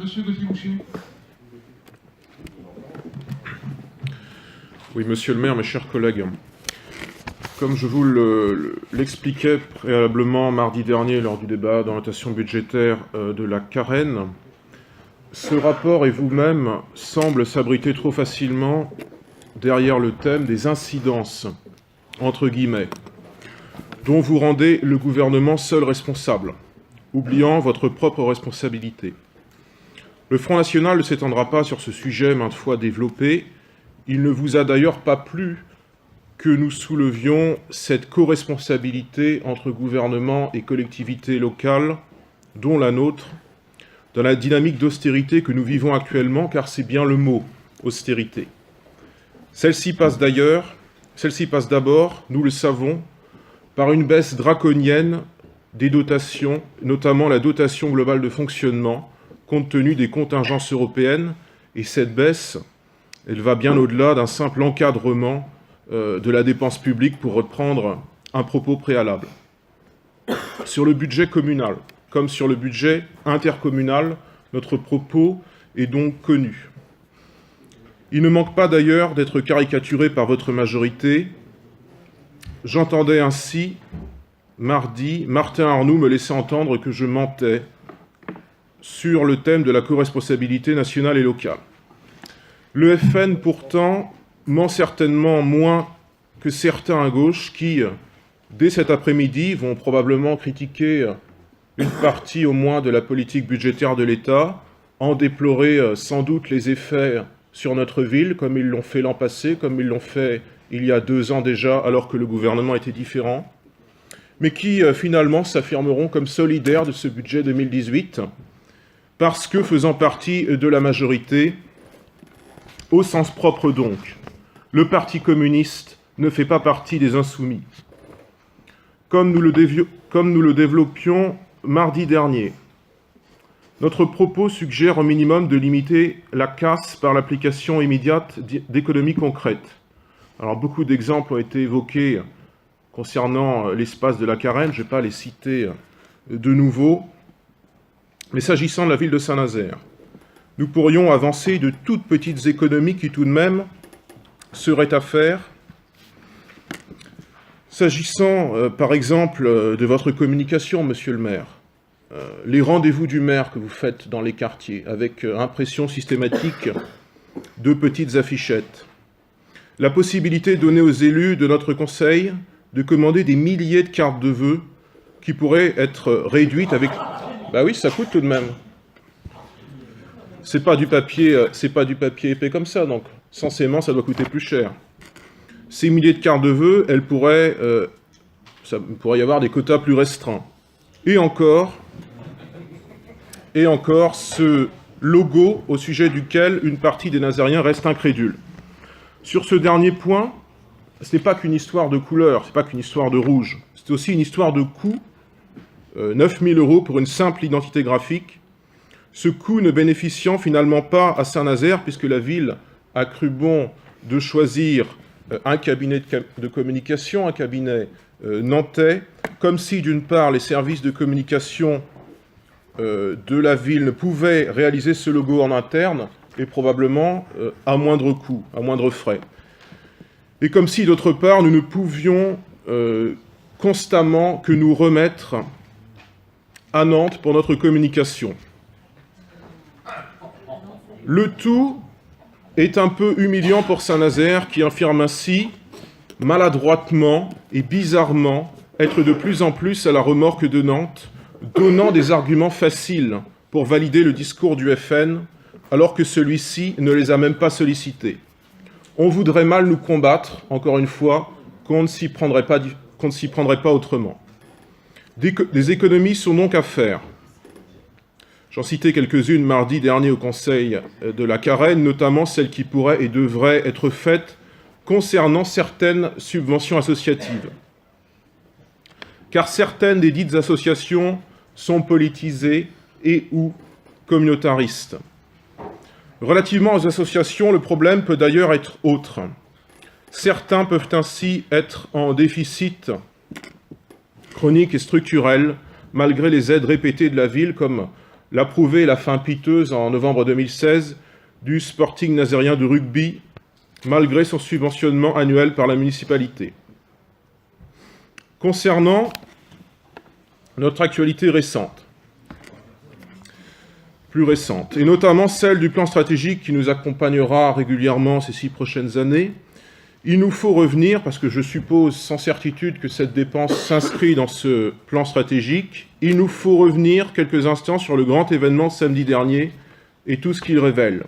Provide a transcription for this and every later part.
Monsieur Gauthier-Boucher. Oui, monsieur le maire, mes chers collègues, comme je vous l'expliquais préalablement mardi dernier lors du débat d'orientation budgétaire de la Carène, ce rapport et vous-même semblent s'abriter trop facilement derrière le thème des incidences, entre guillemets, dont vous rendez le gouvernement seul responsable, oubliant votre propre responsabilité. Le Front National ne s'étendra pas sur ce sujet maintes fois développé. Il ne vous a d'ailleurs pas plu que nous soulevions cette co-responsabilité entre gouvernement et collectivités locales, dont la nôtre, dans la dynamique d'austérité que nous vivons actuellement, car c'est bien le mot, austérité. Celle-ci passe d'abord, nous le savons, par une baisse draconienne des dotations, notamment la dotation globale de fonctionnement, compte tenu des contingences européennes, et cette baisse, elle va bien au-delà d'un simple encadrement de la dépense publique, pour reprendre un propos préalable. Sur le budget communal, comme sur le budget intercommunal, notre propos est donc connu. Il ne manque pas d'ailleurs d'être caricaturé par votre majorité. J'entendais ainsi, mardi, Martin Arnoux me laisser entendre que je mentais sur le thème de la co-responsabilité nationale et locale. Le FN, pourtant, ment certainement moins que certains à gauche qui, dès cet après-midi, vont probablement critiquer une partie au moins de la politique budgétaire de l'État, en déplorer sans doute les effets sur notre ville, comme ils l'ont fait l'an passé, comme ils l'ont fait il y a 2 ans déjà, alors que le gouvernement était différent, mais qui finalement s'affirmeront comme solidaires de ce budget 2018, parce que faisant partie de la majorité, au sens propre donc, le Parti communiste ne fait pas partie des insoumis. Comme nous le développions mardi dernier, notre propos suggère au minimum de limiter la casse par l'application immédiate d'économies concrètes. Alors beaucoup d'exemples ont été évoqués concernant l'espace de la Carène, je ne vais pas les citer de nouveau, mais s'agissant de la ville de Saint-Nazaire, nous pourrions avancer de toutes petites économies qui tout de même seraient à faire. S'agissant par exemple de votre communication, monsieur le maire, les rendez-vous du maire que vous faites dans les quartiers avec impression systématique de petites affichettes, la possibilité donnée aux élus de notre conseil de commander des milliers de cartes de vœux qui pourraient être réduites avec... Bah oui, ça coûte tout de même. C'est pas du papier épais comme ça, donc censément, ça doit coûter plus cher. Ces milliers de cartes de vœux, ça pourrait y avoir des quotas plus restreints. Et encore, ce logo au sujet duquel une partie des Nazariens reste incrédule. Sur ce dernier point, ce n'est pas qu'une histoire de couleur, ce n'est pas qu'une histoire de rouge, c'est aussi une histoire de coût. 9 000 € pour une simple identité graphique, ce coût ne bénéficiant finalement pas à Saint-Nazaire, puisque la ville a cru bon de choisir un cabinet de communication, un cabinet nantais, comme si d'une part les services de communication de la ville ne pouvaient réaliser ce logo en interne, et probablement à moindre coût, à moindre frais. Et comme si d'autre part nous ne pouvions constamment que nous remettre à Nantes pour notre communication. Le tout est un peu humiliant pour Saint-Nazaire qui affirme ainsi, maladroitement et bizarrement, être de plus en plus à la remorque de Nantes, donnant des arguments faciles pour valider le discours du FN, alors que celui-ci ne les a même pas sollicités. On voudrait mal nous combattre, encore une fois, qu'on ne s'y prendrait pas autrement. Des économies sont donc à faire. J'en citais quelques-unes mardi dernier au Conseil de la Carène, notamment celles qui pourraient et devraient être faites concernant certaines subventions associatives. Car certaines des dites associations sont politisées et ou communautaristes. Relativement aux associations, le problème peut d'ailleurs être autre. Certains peuvent ainsi être en déficit chronique et structurelle, malgré les aides répétées de la ville, comme l'approuver la fin piteuse en novembre 2016 du Sporting nazérien de rugby, malgré son subventionnement annuel par la municipalité. Concernant notre actualité récente, plus récente, et notamment celle du plan stratégique qui nous accompagnera régulièrement ces 6 prochaines années, il nous faut revenir, parce que je suppose sans certitude que cette dépense s'inscrit dans ce plan stratégique, il nous faut revenir quelques instants sur le grand événement de samedi dernier et tout ce qu'il révèle.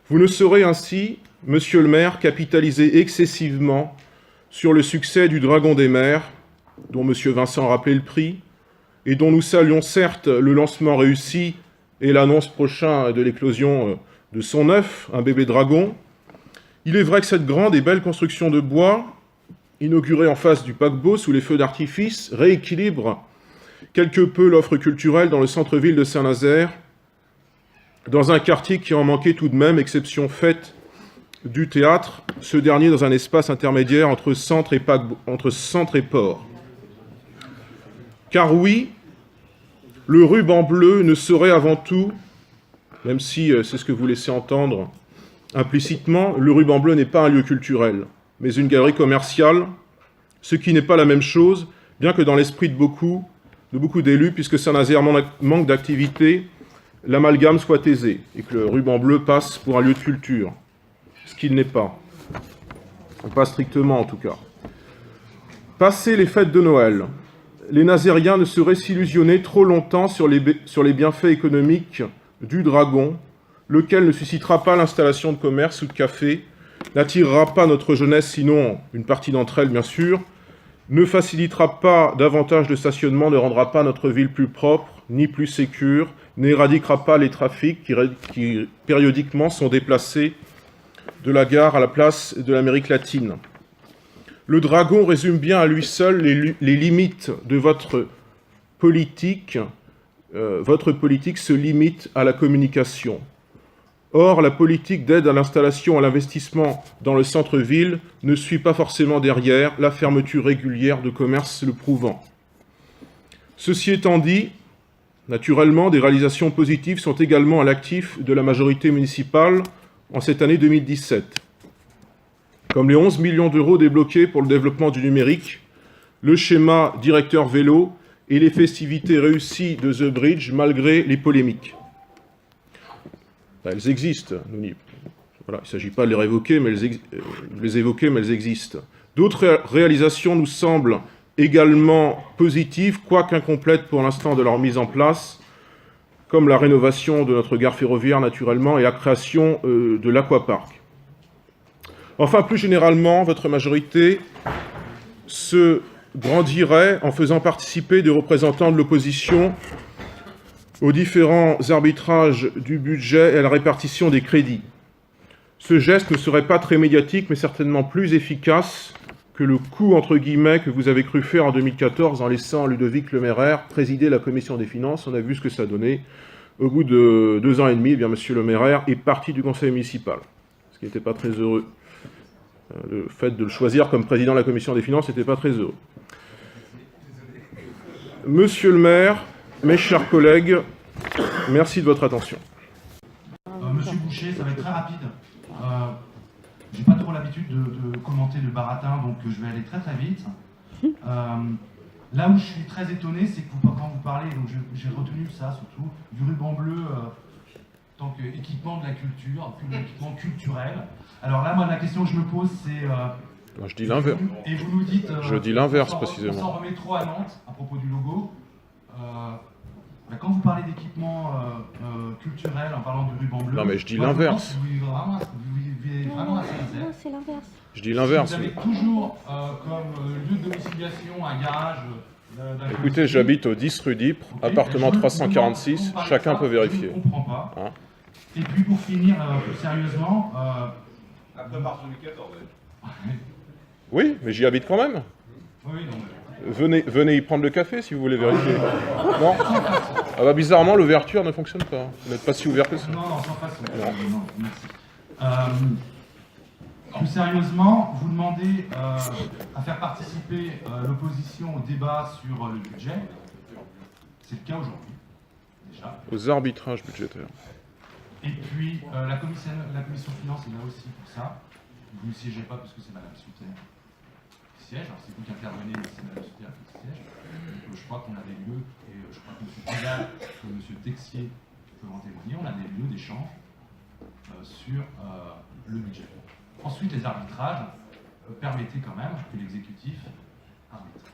Vous ne saurez ainsi, monsieur le maire, capitaliser excessivement sur le succès du Dragon des mers, dont monsieur Vincent a rappelé le prix, et dont nous saluons certes le lancement réussi et l'annonce prochaine de l'éclosion de son œuf, un bébé dragon. Il est vrai que cette grande et belle construction de bois, inaugurée en face du paquebot sous les feux d'artifice, rééquilibre quelque peu l'offre culturelle dans le centre-ville de Saint-Nazaire, dans un quartier qui en manquait tout de même, exception faite du théâtre, ce dernier dans un espace intermédiaire entre centre et port. Car oui, le ruban bleu ne serait avant tout, même si c'est ce que vous laissez entendre implicitement, le ruban bleu n'est pas un lieu culturel, mais une galerie commerciale, ce qui n'est pas la même chose, bien que dans l'esprit de beaucoup d'élus, puisque Saint-Nazaire manque d'activité, l'amalgame soit aisé, et que le ruban bleu passe pour un lieu de culture, ce qu'il n'est pas. Pas strictement en tout cas. Passé les fêtes de Noël, les Nazériens ne sauraient s'illusionner trop longtemps sur les bienfaits économiques du dragon, lequel ne suscitera pas l'installation de commerce ou de café, n'attirera pas notre jeunesse, sinon une partie d'entre elles bien sûr, ne facilitera pas davantage de stationnement, ne rendra pas notre ville plus propre, ni plus sécure, n'éradiquera pas les trafics qui périodiquement sont déplacés de la gare à la place de l'Amérique latine. Le dragon résume bien à lui seul les limites de votre politique. Votre politique se limite à la communication. Or, la politique d'aide à l'installation, à l'investissement dans le centre-ville ne suit pas forcément derrière, la fermeture régulière de commerces le prouvant. Ceci étant dit, naturellement, des réalisations positives sont également à l'actif de la majorité municipale en cette année 2017. Comme les 11 millions d'euros débloqués pour le développement du numérique, le schéma directeur vélo et les festivités réussies de The Bridge malgré les polémiques. Elles existent. Voilà, il ne s'agit pas de les évoquer, mais elles existent. D'autres réalisations nous semblent également positives, quoique incomplètes pour l'instant de leur mise en place, comme la rénovation de notre gare ferroviaire naturellement et la création de l'aquapark. Enfin, plus généralement, votre majorité se grandirait en faisant participer des représentants de l'opposition aux différents arbitrages du budget et à la répartition des crédits. Ce geste ne serait pas très médiatique, mais certainement plus efficace que le coup, entre guillemets, que vous avez cru faire en 2014 en laissant Ludovic Lemerre présider la commission des finances. On a vu ce que ça donnait. Au bout de 2 ans et demi, eh bien, M. Lemerre est parti du conseil municipal, ce qui n'était pas très heureux. Le fait de le choisir comme président de la commission des finances n'était pas très heureux. Monsieur le maire, mes chers collègues, merci de votre attention. Monsieur Boucher, ça va être très rapide. J'ai pas trop l'habitude de commenter le baratin, donc je vais aller très très vite. Là où je suis très étonné, c'est que quand vous parlez, donc j'ai retenu ça surtout, du ruban bleu en tant qu'équipement de la culture, équipement culturel. Alors là, moi, la question que je me pose, c'est... Moi, je dis l'inverse. Et vous nous dites... je dis l'inverse, précisément. On s'en remet trop à Nantes, à propos du logo. Quand vous parlez d'équipement culturel, en parlant du ruban bleu... Non, mais je dis l'inverse. Vous vivez vraiment à Saint-Nazaire. Non, c'est l'inverse. Je dis l'inverse. Vous avez toujours comme lieu de domiciliation un garage... Écoutez, j'habite au 10 rue d'Ypres, appartement 346, chacun peut vérifier. Je ne comprends pas. Hein? Et puis pour finir, plus sérieusement... Après mars 2014, Oui, mais j'y habite quand même. Oui, non, mais... Venez y prendre le café si vous voulez vérifier. Non? Ah bah bizarrement, l'ouverture ne fonctionne pas. Vous n'êtes pas si ouvert que ça. Non, sans façon. Non, merci. Plus sérieusement, vous demandez à faire participer l'opposition au débat sur le budget. C'est le cas aujourd'hui. déjà. Aux arbitrages budgétaires. Et puis, la commission finance est là aussi pour ça. Vous ne siégez pas parce que c'est Madame Suter qui siège. Alors, c'est vous qui intervenez, mais c'est Madame Suter qui siège. Donc, je crois qu'on a des lieux, et je crois que M. Vidal, que M. Texier peuvent en témoigner, on a des lieux d'échange sur le budget. Ensuite, les arbitrages permettaient quand même que l'exécutif arbitre.